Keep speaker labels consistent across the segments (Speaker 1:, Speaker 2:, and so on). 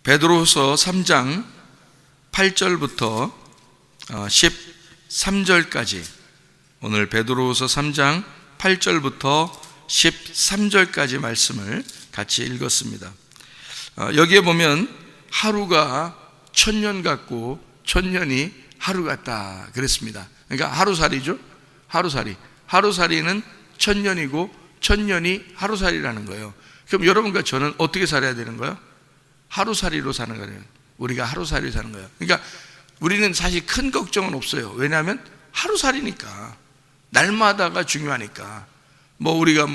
Speaker 1: 베드로후서 3장 8절부터 13절까지, 오늘 베드로후서 3장 8절부터 13절까지 말씀을 같이 읽었습니다. 여기에 보면 하루가 천년 같고 천년이 하루 같다 그랬습니다. 그러니까 하루살이죠. 하루살이는 천년이고 천년이 하루살이라는 거예요. 그럼 여러분과 저는 어떻게 살아야 되는 거예요? 하루살이로 사는 거예요. 우리가 하루살이로 사는 거예요. 그러니까 우리는 사실 큰 걱정은 없어요. 왜냐하면 하루살이니까, 날마다가 중요하니까. 우리가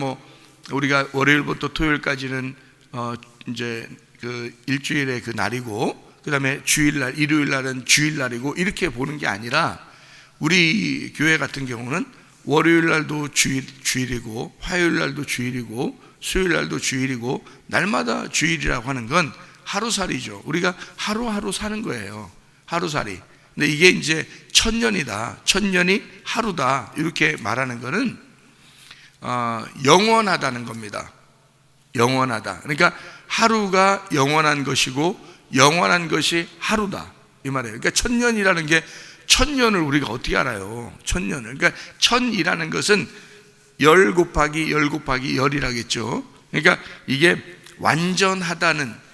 Speaker 1: 월요일부터 토요일까지는 이제 그 일주일의 그 날이고, 그 다음에 주일날, 일요일날은 주일날이고, 이렇게 보는 게 아니라, 우리 교회 같은 경우는 월요일날도 주일이고, 화요일날도 주일이고, 수요일날도 주일이고, 날마다 주일이라고 하는 건 하루살이죠. 우리가 하루하루 사는 거예요. 하루살이. 근데 이게 이제 천년이다, 천년이 하루다, 이렇게 말하는 거는 영원하다는 겁니다. 영원하다. 그러니까 하루가 영원한 것이고 영원한 것이 하루다, 이 말이에요. 그러니까 천년이라는 게, 천년을 우리가 어떻게 알아요? 천년을. 그러니까 천이라는 것은 열 곱하기 열 곱하기 열이라겠죠. 그러니까 이게 완전하다는,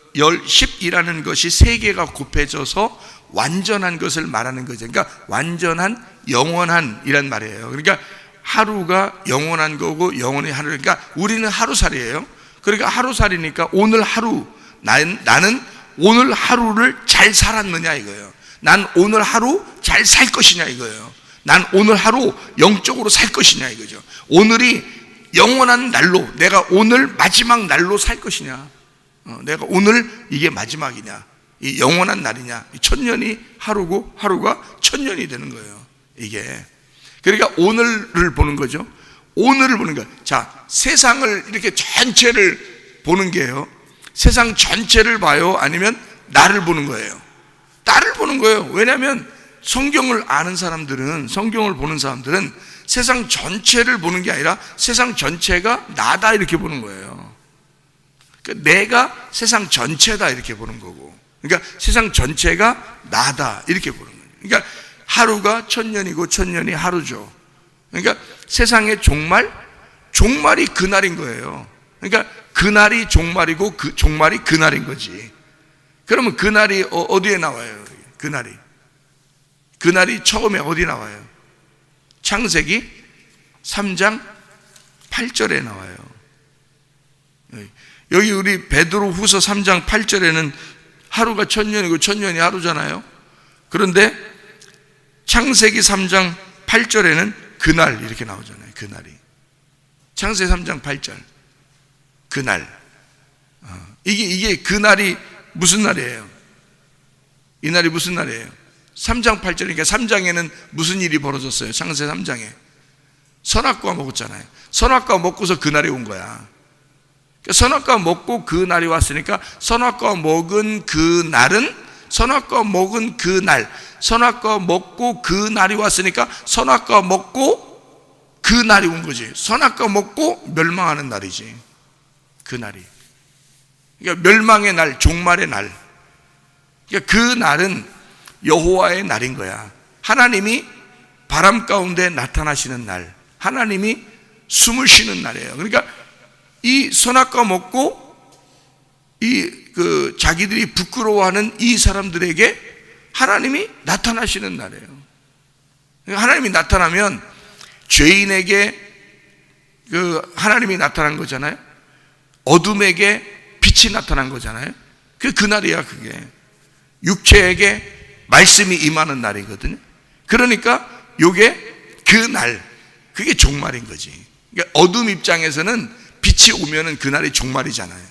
Speaker 1: 10이라는 것이 세 개가 곱해져서 완전한 것을 말하는 거죠. 그러니까 완전한, 영원한 이란 말이에요. 그러니까 하루가 영원한 거고 영원히 하루. 그러니까 우리는 하루살이에요. 그러니까 하루살이니까 오늘 하루, 나는 오늘 하루를 잘 살았느냐 이거예요. 난 오늘 하루 잘 살 것이냐 이거예요. 난 오늘 하루 영적으로 살 것이냐 이거죠. 오늘이 영원한 날로, 내가 오늘 마지막 날로 살 것이냐, 내가 오늘 이게 마지막이냐, 이 영원한 날이냐. 천년이 하루고 하루가 천년이 되는 거예요, 이게. 그러니까 오늘을 보는 거죠. 오늘을 보는 거예요. 자, 세상을 이렇게 전체를 보는 게요, 세상 전체를 봐요, 아니면 나를 보는 거예요? 나를 보는 거예요. 왜냐하면 성경을 아는 사람들은, 성경을 보는 사람들은 세상 전체를 보는 게 아니라 세상 전체가 나다, 이렇게 보는 거예요. 그러니까 내가 세상 전체다, 이렇게 보는 거고, 그러니까 세상 전체가 나다, 이렇게 보는 거예요. 그러니까 하루가 천년이고 천년이 하루죠. 그러니까 세상의 종말이 그날인 거예요. 그러니까 그날이 종말이고 그 종말이 그날인 거지. 그러면 그날이 어디에 나와요? 그날이 처음에 어디 나와요? 창세기 3장 8절에 나와요. 여기 우리 베드로후서 3장 8절에는 하루가 천년이고 천년이 하루잖아요. 그런데 창세기 3장 8절에는 그날, 이렇게 나오잖아요. 그날이. 창세기 3장 8절. 그날. 이게 그날이 무슨 날이에요? 이 날이 무슨 날이에요? 3장 8절이니까 3장에는 무슨 일이 벌어졌어요? 창세기 3장에 선악과 먹었잖아요. 선악과 먹고서 그날이 온 거야. 선악과 먹고 그 날이 왔으니까, 선악과 먹은 그 날은, 선악과 먹은 그 날, 선악과 먹고 그 날이 왔으니까 선악과 먹고 그 날이 온 거지. 선악과 먹고 멸망하는 날이지, 그 날이. 그러니까 멸망의 날, 종말의 날. 그러니까 그 날은 여호와의 날인 거야. 하나님이 바람 가운데 나타나시는 날, 하나님이 숨을 쉬는 날이에요. 그러니까 이 선악과 먹고 자기들이 부끄러워하는 이 사람들에게 하나님이 나타나시는 날이에요. 하나님이 나타나면 죄인에게 하나님이 나타난 거잖아요. 어둠에게 빛이 나타난 거잖아요. 그 날이야, 그게. 육체에게 말씀이 임하는 날이거든요. 그러니까 요게 그 날, 그게 종말인 거지. 그러니까 어둠 입장에서는 빛이 오면은 그날이 종말이잖아요.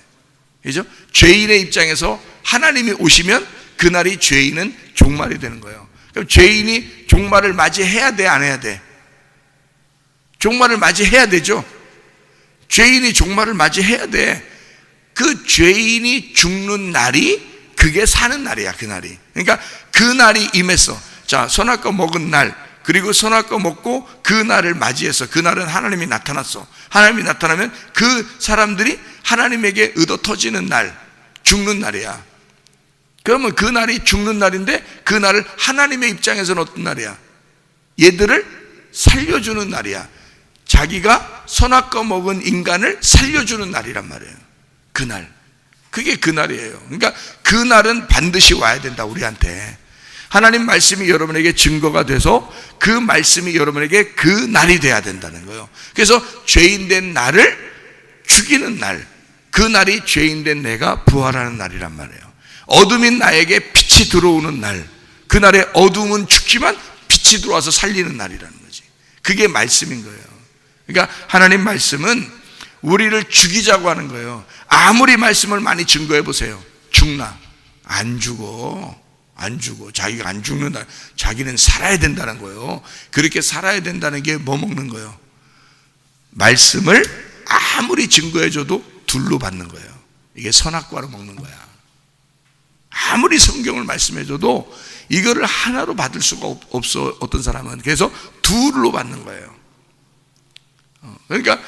Speaker 1: 그죠? 죄인의 입장에서 하나님이 오시면 그날이, 죄인은 종말이 되는 거예요. 그럼 죄인이 종말을 맞이해야 돼, 안 해야 돼? 종말을 맞이해야 되죠. 죄인이 종말을 맞이해야 돼. 그 죄인이 죽는 날이, 그게 사는 날이야, 그날이. 그러니까 그날이 임했어. 자, 선악과 먹은 날, 그리고 선악과 먹고 그 날을 맞이해서, 그날은 하나님이 나타났어. 하나님이 나타나면 그 사람들이 하나님에게 의도 터지는 날, 죽는 날이야. 그러면 그 날이 죽는 날인데 그 날을 하나님의 입장에서는 어떤 날이야? 얘들을 살려주는 날이야. 자기가 선악과 먹은 인간을 살려주는 날이란 말이에요. 그날. 그게 그 날이에요. 그러니까 그 날은 반드시 와야 된다, 우리한테. 하나님 말씀이 여러분에게 증거가 돼서 그 말씀이 여러분에게 그 날이 돼야 된다는 거예요. 그래서 죄인된 나를 죽이는 날, 그 날이 죄인된 내가 부활하는 날이란 말이에요. 어둠인 나에게 빛이 들어오는 날, 그날의 어둠은 죽지만 빛이 들어와서 살리는 날이라는 거지. 그게 말씀인 거예요. 그러니까 하나님 말씀은 우리를 죽이자고 하는 거예요. 아무리 말씀을 많이 증거해 보세요. 죽나? 안 죽어. 안 죽어. 자기가 안 죽는다. 자기는 살아야 된다는 거예요. 그렇게 살아야 된다는 게 뭐 먹는 거예요? 말씀을 아무리 증거해 줘도 둘로 받는 거예요. 이게 선악과로 먹는 거야. 아무리 성경을 말씀해 줘도 이거를 하나로 받을 수가 없어, 어떤 사람은. 그래서 둘로 받는 거예요. 그러니까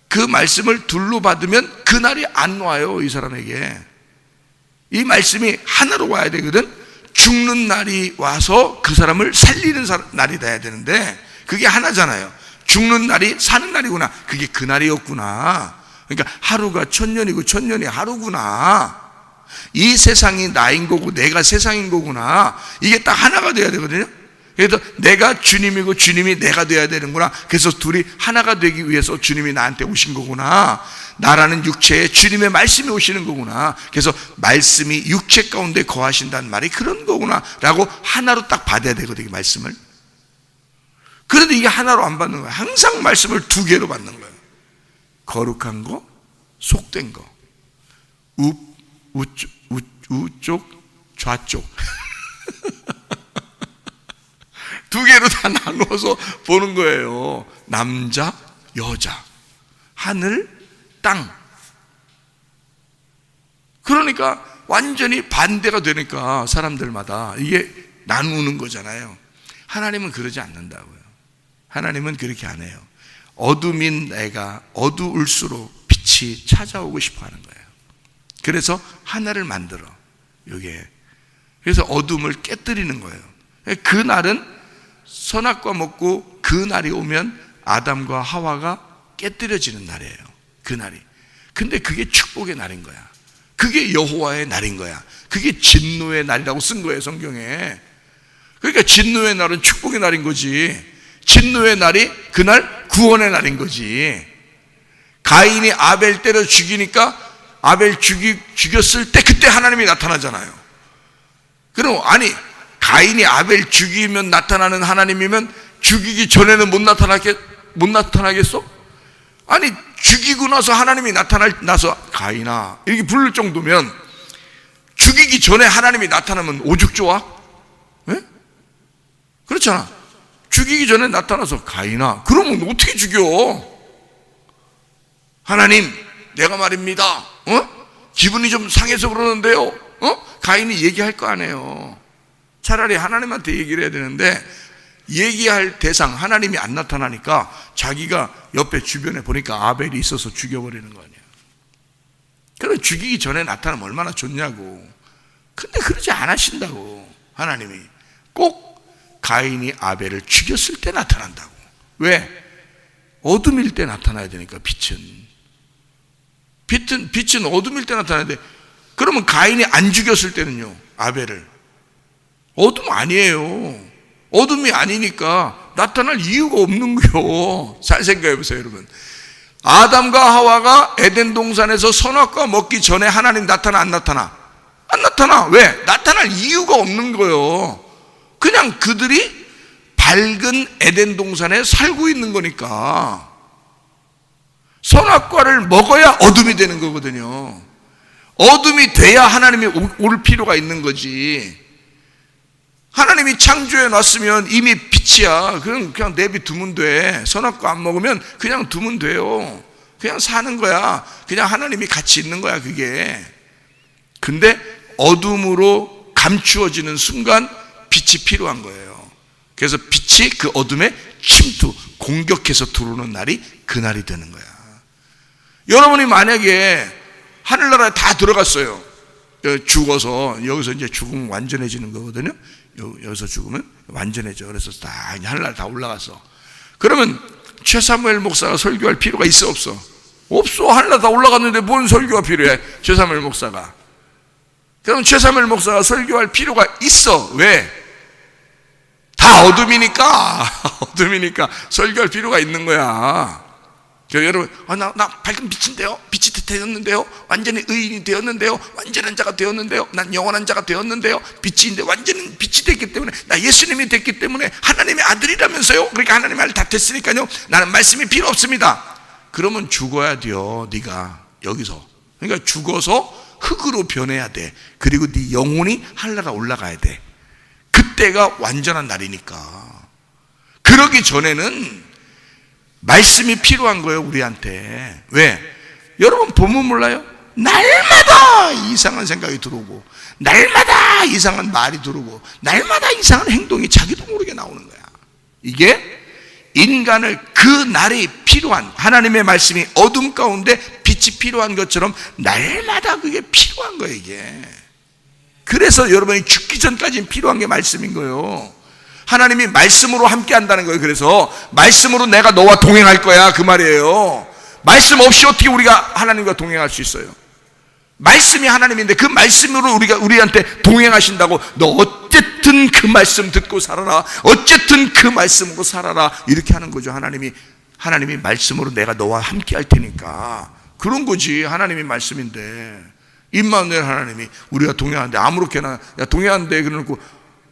Speaker 1: 그 말씀을 둘로 받으면 그날이 안 와요, 이 사람에게. 이 말씀이 하나로 와야 되거든. 죽는 날이 와서 그 사람을 살리는 날이 돼야 되는데 그게 하나잖아요. 죽는 날이 사는 날이구나. 그게 그 날이었구나. 그러니까 하루가 천년이고 천년이 하루구나. 이 세상이 나인 거고 내가 세상인 거구나. 이게 딱 하나가 돼야 되거든요. 그래서 내가 주님이고 주님이 내가 돼야 되는구나. 그래서 둘이 하나가 되기 위해서 주님이 나한테 오신 거구나. 나라는 육체에 주님의 말씀이 오시는 거구나. 그래서 말씀이 육체 가운데 거하신다는 말이 그런 거구나 라고 하나로 딱 받아야 되거든요, 말씀을. 그런데 이게 하나로 안 받는 거예요. 항상 말씀을 두 개로 받는 거예요. 거룩한 거, 속된 거. 우쪽, 좌쪽. 두 개로 다 나누어서 보는 거예요. 남자, 여자, 하늘, 땅. 그러니까 완전히 반대가 되니까 사람들마다 이게 나누는 거잖아요. 하나님은 그러지 않는다고요. 하나님은 그렇게 안 해요. 어둠인 내가 어두울수록 빛이 찾아오고 싶어 하는 거예요. 그래서 하나를 만들어, 이게. 그래서 어둠을 깨뜨리는 거예요. 그 날은 선악과 먹고 그 날이 오면 아담과 하와가 깨뜨려지는 날이에요. 그 날이. 근데 그게 축복의 날인 거야. 그게 여호와의 날인 거야. 그게 진노의 날이라고 쓴 거예요, 성경에. 그러니까 진노의 날은 축복의 날인 거지. 진노의 날이 그날 구원의 날인 거지. 가인이 아벨 때려 죽이니까 아벨 죽였을 때 그때 하나님이 나타나잖아요. 그럼 아니 가인이 아벨 죽이면 나타나는 하나님이면 죽이기 전에는 못 나타나겠어? 아니 죽이고 나서 하나님이 나서 가인아 이렇게 부를 정도면 죽이기 전에 하나님이 나타나면 오죽 좋아? 네? 그렇잖아. 죽이기 전에 나타나서 가인아 그러면 어떻게 죽여? 하나님 내가 말입니다 기분이 좀 상해서 그러는데요 가인이 얘기할 거 아니에요. 차라리 하나님한테 얘기를 해야 되는데 얘기할 대상 하나님이 안 나타나니까 자기가 옆에 주변에 보니까 아벨이 있어서 죽여버리는 거 아니에요. 그래 죽이기 전에 나타나면 얼마나 좋냐고. 근데 그러지 않으신다고. 하나님이 꼭 가인이 아벨을 죽였을 때 나타난다고. 왜? 어둠일 때 나타나야 되니까. 빛은 어둠일 때 나타나야 돼. 그러면 가인이 안 죽였을 때는요, 아벨을 어둠 아니에요. 어둠이 아니니까 나타날 이유가 없는 거예요. 잘 생각해 보세요, 여러분. 아담과 하와가 에덴 동산에서 선악과 먹기 전에 하나님 나타나 안 나타나? 안 나타나. 왜? 나타날 이유가 없는 거예요. 그냥 그들이 밝은 에덴 동산에 살고 있는 거니까. 선악과를 먹어야 어둠이 되는 거거든요. 어둠이 돼야 하나님이 올 필요가 있는 거지. 하나님이 창조해 놨으면 이미 빛이야. 그냥 내비두면 돼. 선악과 안 먹으면 그냥 두면 돼요. 그냥 사는 거야. 그냥 하나님이 같이 있는 거야, 그게. 근데 어둠으로 감추어지는 순간 빛이 필요한 거예요. 그래서 빛이 그 어둠에 침투, 공격해서 들어오는 날이 그날이 되는 거야. 여러분이 만약에 하늘나라에 다 들어갔어요. 죽어서 여기서 이제 죽으면 완전해지는 거거든요. 여기서 죽으면 완전해져. 그래서 다 이제 하늘나라 다 올라갔어. 그러면 최사무엘 목사가 설교할 필요가 있어 없어? 없어. 하늘나라 다 올라갔는데 뭔 설교가 필요해? 최사무엘 목사가. 그럼 최사무엘 목사가 설교할 필요가 있어. 왜? 다 어둠이니까. 어둠이니까 설교할 필요가 있는 거야. 여러분, 나 밝은 빛인데요? 빛이 되었는데요? 완전히 의인이 되었는데요? 완전한 자가 되었는데요? 난 영원한 자가 되었는데요? 빛인데 완전히 빛이 됐기 때문에, 나 예수님이 됐기 때문에 하나님의 아들이라면서요? 그러니까 하나님의 아들 다 됐으니까요, 나는 말씀이 필요 없습니다. 그러면 죽어야 돼요. 네가 여기서. 그러니까 죽어서 흙으로 변해야 돼. 그리고 네 영혼이 하늘나라 올라가야 돼. 그때가 완전한 날이니까. 그러기 전에는 말씀이 필요한 거예요, 우리한테. 왜? 여러분 보면 몰라요? 날마다 이상한 생각이 들어오고, 날마다 이상한 말이 들어오고, 날마다 이상한 행동이 자기도 모르게 나오는 거야. 이게 인간을 그 날이 필요한, 하나님의 말씀이 어둠 가운데 빛이 필요한 것처럼 날마다 그게 필요한 거예요, 이게. 그래서 여러분이 죽기 전까지는 필요한 게 말씀인 거예요. 하나님이 말씀으로 함께 한다는 거예요. 그래서 말씀으로 내가 너와 동행할 거야, 그 말이에요. 말씀 없이 어떻게 우리가 하나님과 동행할 수 있어요? 말씀이 하나님인데 그 말씀으로 우리한테 동행하신다고, 너 어쨌든 그 말씀 듣고 살아라, 어쨌든 그 말씀으로 살아라, 이렇게 하는 거죠. 하나님이 말씀으로 내가 너와 함께 할 테니까. 그런 거지. 하나님이 말씀인데, 임마누엘 하나님이 우리가 동행하는데 아무렇게나, 야 동행하는데 그러고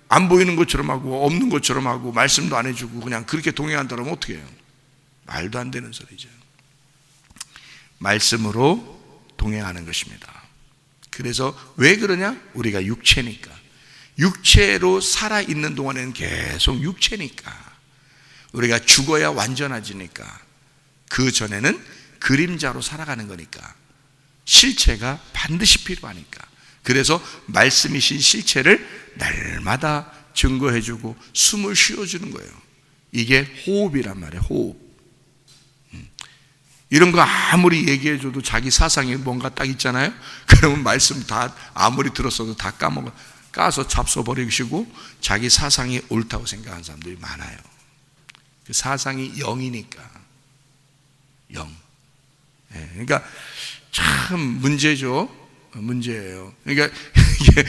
Speaker 1: 안 보이는 것처럼 하고 없는 것처럼 하고 말씀도 안 해주고 그냥 그렇게 동행한다 그러면 어떻게 해요? 말도 안 되는 소리죠. 말씀으로 동행하는 것입니다. 그래서 왜 그러냐? 우리가 육체니까. 육체로 살아있는 동안에는 계속 육체니까. 우리가 죽어야 완전해지니까. 그 전에는 그림자로 살아가는 거니까. 실체가 반드시 필요하니까. 그래서 말씀이신 실체를 날마다 증거해주고 숨을 쉬어주는 거예요. 이게 호흡이란 말이에요. 호흡. 이런 거 아무리 얘기해줘도 자기 사상이 뭔가 딱 있잖아요. 그러면 말씀 다 아무리 들었어도 다 까서 잡숴버리시고 자기 사상이 옳다고 생각하는 사람들이 많아요. 그 사상이 영이니까. 영. 그러니까 참 문제죠. 문제예요. 그러니까 이게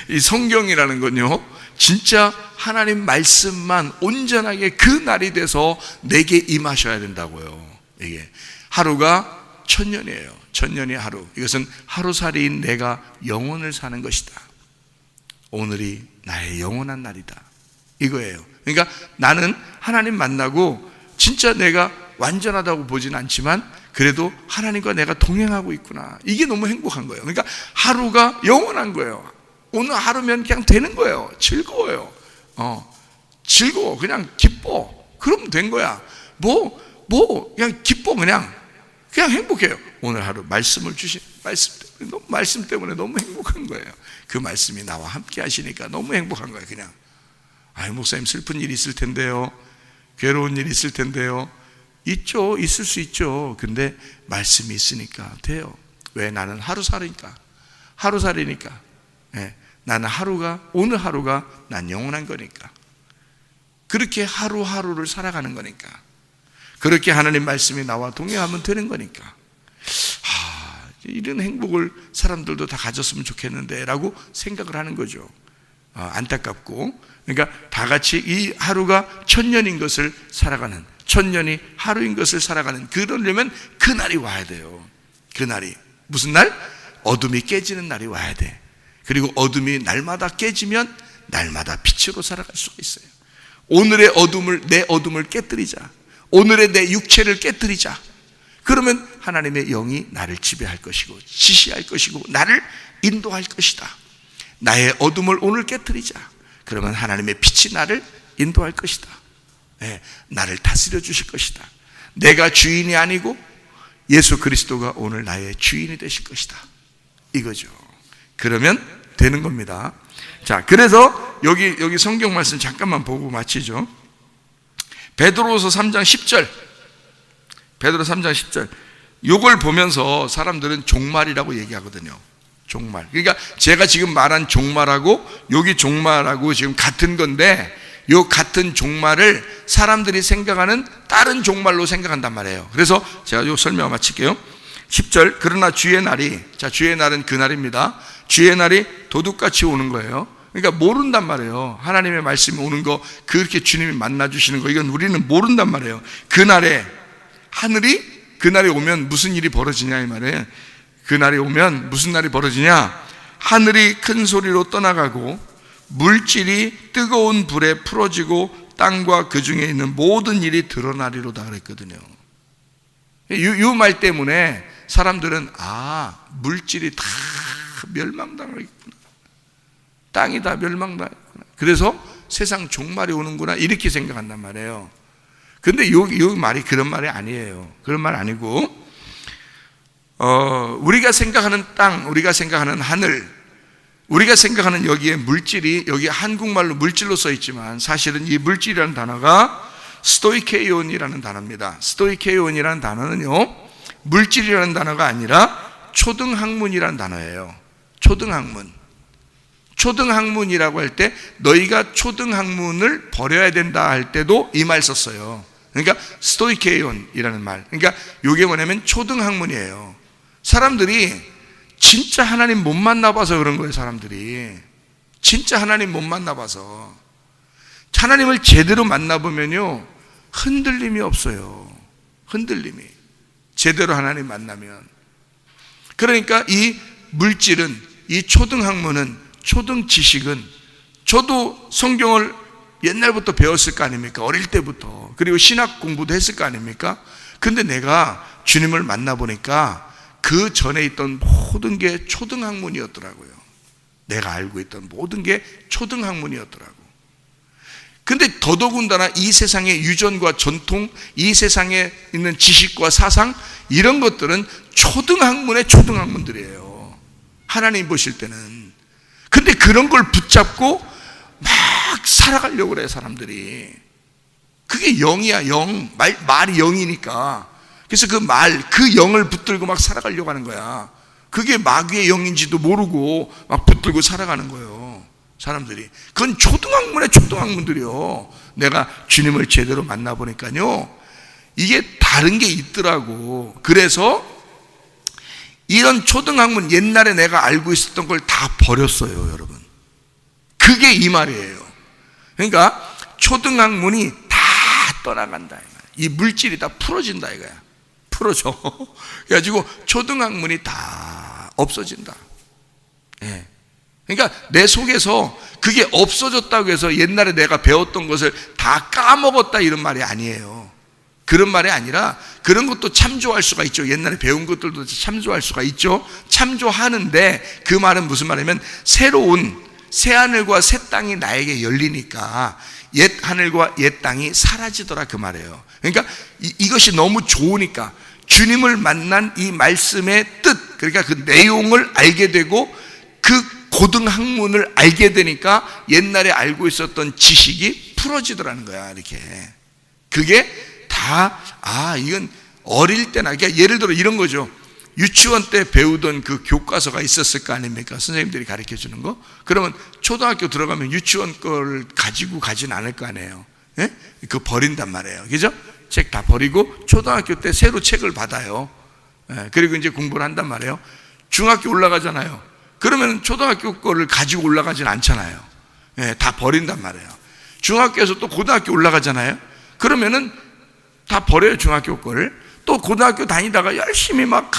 Speaker 1: 이 성경이라는 건요, 진짜 하나님 말씀만 온전하게 그 날이 돼서 내게 임하셔야 된다고요. 이게 하루가 천년이에요. 천년이 하루. 이것은 하루살이인 내가 영원을 사는 것이다. 오늘이 나의 영원한 날이다. 이거예요. 그러니까 나는 하나님 만나고 진짜 내가 완전하다고 보진 않지만 그래도 하나님과 내가 동행하고 있구나. 이게 너무 행복한 거예요. 그러니까 하루가 영원한 거예요. 오늘 하루면 그냥 되는 거예요. 즐거워요. 즐거워. 그냥 기뻐. 그러면 된 거야. 그냥 기뻐. 그냥 행복해요. 오늘 하루 말씀을 주신 말씀 때문에 너무 행복한 거예요. 그 말씀이 나와 함께 하시니까 너무 행복한 거예요. 그냥 목사님 슬픈 일이 있을 텐데요, 괴로운 일이 있을 텐데요. 있죠. 있을 수 있죠. 근데 말씀이 있으니까 돼요. 왜? 나는 하루살이니까. 나는 오늘 하루가 난 영원한 거니까. 그렇게 하루하루를 살아가는 거니까. 그렇게 하나님 말씀이 나와 동행하면 되는 거니까. 이런 행복을 사람들도 다 가졌으면 좋겠는데 라고 생각을 하는 거죠. 안타깝고. 그러니까 다 같이 이 하루가 천년인 것을 살아가는, 천년이 하루인 것을 살아가는, 그러려면 그 날이 와야 돼요. 그 날이 무슨 날? 어둠이 깨지는 날이 와야 돼. 그리고 어둠이 날마다 깨지면 날마다 빛으로 살아갈 수가 있어요. 오늘의 내 어둠을 깨뜨리자. 오늘의 내 육체를 깨뜨리자. 그러면 하나님의 영이 나를 지배할 것이고 지시할 것이고 나를 인도할 것이다. 나의 어둠을 오늘 깨뜨리자. 그러면 하나님의 빛이 나를 인도할 것이다. 나를 다스려 주실 것이다. 내가 주인이 아니고 예수 그리스도가 오늘 나의 주인이 되실 것이다. 이거죠. 그러면 되는 겁니다. 자, 그래서 여기 성경 말씀 잠깐만 보고 마치죠. 베드로서 3장 10절. 베드로 3장 10절. 요걸 보면서 사람들은 종말이라고 얘기하거든요. 종말. 그러니까 제가 지금 말한 종말하고 여기 종말하고 지금 같은 건데, 요 같은 종말을 사람들이 생각하는 다른 종말로 생각한단 말이에요. 그래서 제가 요 설명 마칠게요. 10절, 그러나 주의 날이, 자, 주의 날은 그 날입니다. 주의 날이 도둑같이 오는 거예요. 그러니까 모른단 말이에요. 하나님의 말씀이 오는 거, 그렇게 주님이 만나주시는 거, 이건 우리는 모른단 말이에요. 그날에 그날에 오면 무슨 일이 벌어지냐 이 말이에요. 그날이 오면 무슨 날이 벌어지냐? 하늘이 큰 소리로 떠나가고 물질이 뜨거운 불에 풀어지고 땅과 그 중에 있는 모든 일이 드러나리로다 그랬거든요. 이 말 때문에 사람들은 물질이 다 멸망당하겠구나, 땅이 다 멸망당하겠구나, 그래서 세상 종말이 오는구나, 이렇게 생각한단 말이에요. 근데 요 말이 그런 말이 아니에요. 그런 말 아니고, 우리가 생각하는 땅, 우리가 생각하는 하늘, 우리가 생각하는 여기에 물질이, 여기 한국말로 물질로 써 있지만 사실은 이 물질이라는 단어가 스토이케이온이라는 단어입니다. 스토이케이온이라는 단어는요, 물질이라는 단어가 아니라 초등학문이라는 단어예요. 초등학문이라고 할 때, 너희가 초등학문을 버려야 된다 할 때도 이 말 썼어요. 그러니까 스토이케이온이라는 말, 그러니까 이게 뭐냐면 초등학문이에요. 사람들이 진짜 하나님 못 만나봐서 그런 거예요. 사람들이 진짜 하나님 못 만나봐서. 하나님을 제대로 만나보면요, 흔들림이 없어요. 흔들림이, 제대로 하나님 만나면. 그러니까 이 물질은, 이 초등학문은, 초등지식은, 저도 성경을 옛날부터 배웠을 거 아닙니까? 어릴 때부터. 그리고 신학 공부도 했을 거 아닙니까? 근데 내가 주님을 만나보니까 그 전에 있던 모든 게 초등학문이었더라고요. 내가 알고 있던 모든 게 초등학문이었더라고. 근데 더더군다나 이 세상의 유전과 전통, 이 세상에 있는 지식과 사상, 이런 것들은 초등학문의 초등학문들이에요, 하나님 보실 때는. 근데 그런 걸 붙잡고 막 살아가려고 그래, 사람들이. 그게 영이야, 영. 말이 영이니까. 그래서 그 영을 붙들고 막 살아가려고 하는 거야. 그게 마귀의 영인지도 모르고 막 붙들고 살아가는 거예요, 사람들이. 그건 초등학문의 초등학문들이요. 내가 주님을 제대로 만나보니까요, 이게 다른 게 있더라고. 그래서 이런 초등학문, 옛날에 내가 알고 있었던 걸 다 버렸어요, 여러분. 그게 이 말이에요. 그러니까 초등학문이 다 떠나간다, 이 물질이 다 풀어진다 이거야. 풀어져. 그래가지고 초등학문이 다 없어진다. 예. 그러니까 내 속에서 그게 없어졌다고 해서 옛날에 내가 배웠던 것을 다 까먹었다, 이런 말이 아니에요. 그런 말이 아니라, 그런 것도 참조할 수가 있죠. 옛날에 배운 것들도 참조할 수가 있죠. 참조하는데, 그 말은 무슨 말이냐면, 새로운 새하늘과 새 땅이 나에게 열리니까 옛 하늘과 옛 땅이 사라지더라, 그 말이에요. 그러니까 이것이 너무 좋으니까 주님을 만난 이 말씀의 뜻, 그러니까 그 내용을 알게 되고 그 고등학문을 알게 되니까 옛날에 알고 있었던 지식이 풀어지더라는 거야, 이렇게. 그게 다, 이건 어릴 때나, 그러니까 예를 들어 이런 거죠. 유치원 때 배우던 그 교과서가 있었을 거 아닙니까? 선생님들이 가르쳐 주는 거. 그러면 초등학교 들어가면 유치원 걸 가지고 가진 않을 거 아니에요. 예? 그거 버린단 말이에요. 그죠? 책 다 버리고 초등학교 때 새로 책을 받아요. 예, 그리고 이제 공부를 한단 말이에요. 중학교 올라가잖아요. 그러면 초등학교 거를 가지고 올라가진 않잖아요. 예, 다 버린단 말이에요. 중학교에서 또 고등학교 올라가잖아요. 그러면은 다 버려요, 중학교 거를. 또 고등학교 다니다가 열심히 막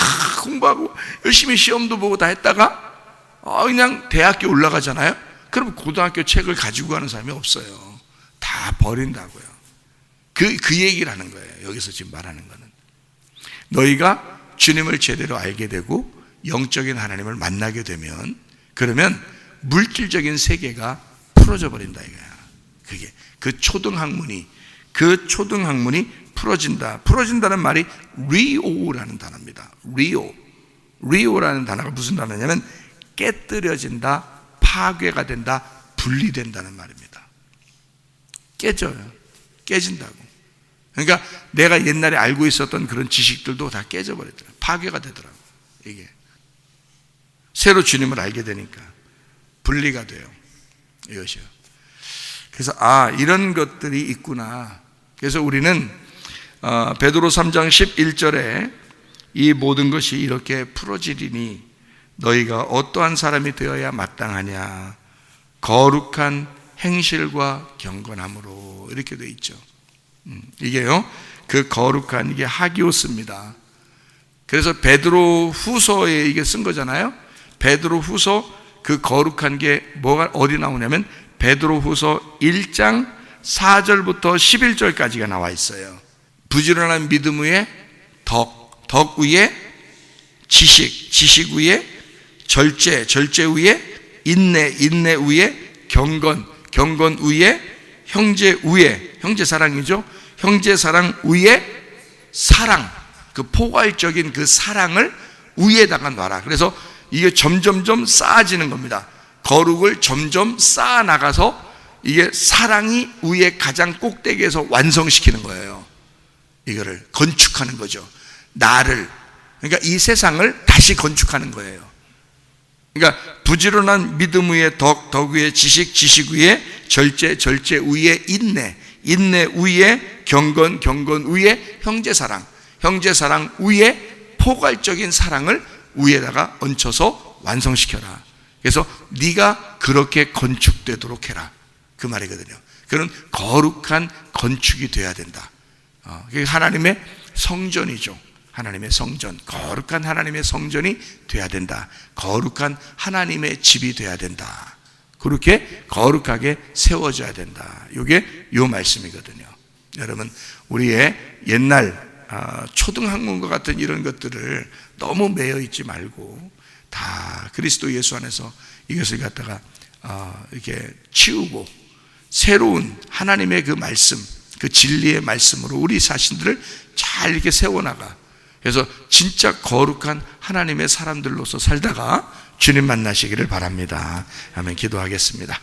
Speaker 1: 공부하고 열심히 시험도 보고 다 했다가 그냥 대학교 올라가잖아요. 그럼 고등학교 책을 가지고 가는 사람이 없어요. 다 버린다고요. 그 얘기를 하는 거예요, 여기서 지금 말하는 거는. 너희가 주님을 제대로 알게 되고 영적인 하나님을 만나게 되면, 그러면 물질적인 세계가 풀어져 버린다 이거야. 그게 그 초등학문이 풀어진다. 풀어진다는 말이 리오라는 단어입니다. 리오라는 단어가 무슨 단어냐면 깨뜨려진다, 파괴가 된다, 분리된다는 말입니다. 깨져요. 깨진다고. 그러니까 내가 옛날에 알고 있었던 그런 지식들도 다 깨져버리더라고요. 파괴가 되더라고요. 이게 새로 주님을 알게 되니까 분리가 돼요. 이것이요. 그래서 이런 것들이 있구나. 그래서 우리는 베드로 3장 11절에 이 모든 것이 이렇게 풀어지리니 너희가 어떠한 사람이 되어야 마땅하냐, 거룩한 행실과 경건함으로, 이렇게 돼 있죠. 이게요, 그 거룩한, 이게 하기오스입니다. 그래서 베드로 후서에 이게 쓴 거잖아요. 베드로 후서, 그 거룩한 게 뭐가 어디 나오냐면 베드로 후서 1장 4절부터 11절까지가 나와 있어요. 부지런한 믿음 위에 덕 위에 지식, 지식 위에 절제, 절제 위에 인내, 인내 위에 경건, 경건 위에 형제 위에, 형제 사랑이죠. 형제 사랑 위에 사랑, 그 포괄적인 그 사랑을 위에다가 놔라. 그래서 이게 점점점 쌓아지는 겁니다. 거룩을 점점 쌓아 나가서 이게 사랑이 위에 가장 꼭대기에서 완성시키는 거예요. 이거를 건축하는 거죠. 나를, 그러니까 이 세상을 다시 건축하는 거예요. 그러니까 부지런한 믿음 위에 덕 위에 지식, 지식 위에 절제, 절제 위에 인내, 인내 위에 경건, 경건 위에 형제사랑, 형제사랑 위에 포괄적인 사랑을 위에다가 얹혀서 완성시켜라. 그래서 네가 그렇게 건축되도록 해라, 그 말이거든요. 그런 거룩한 건축이 돼야 된다. 그게 하나님의 성전이죠. 하나님의 성전, 거룩한 하나님의 성전이 돼야 된다. 거룩한 하나님의 집이 돼야 된다. 그렇게 거룩하게 세워져야 된다. 이게 요 말씀이거든요. 여러분, 우리의 옛날 초등학문과 같은 이런 것들을 너무 매여 있지 말고 다 그리스도 예수 안에서 이것을 갖다가 이렇게 치우고 새로운 하나님의 그 말씀, 그 진리의 말씀으로 우리 자신들을 잘 이렇게 세워나가. 그래서 진짜 거룩한 하나님의 사람들로서 살다가 주님 만나시기를 바랍니다. 아멘. 기도하겠습니다.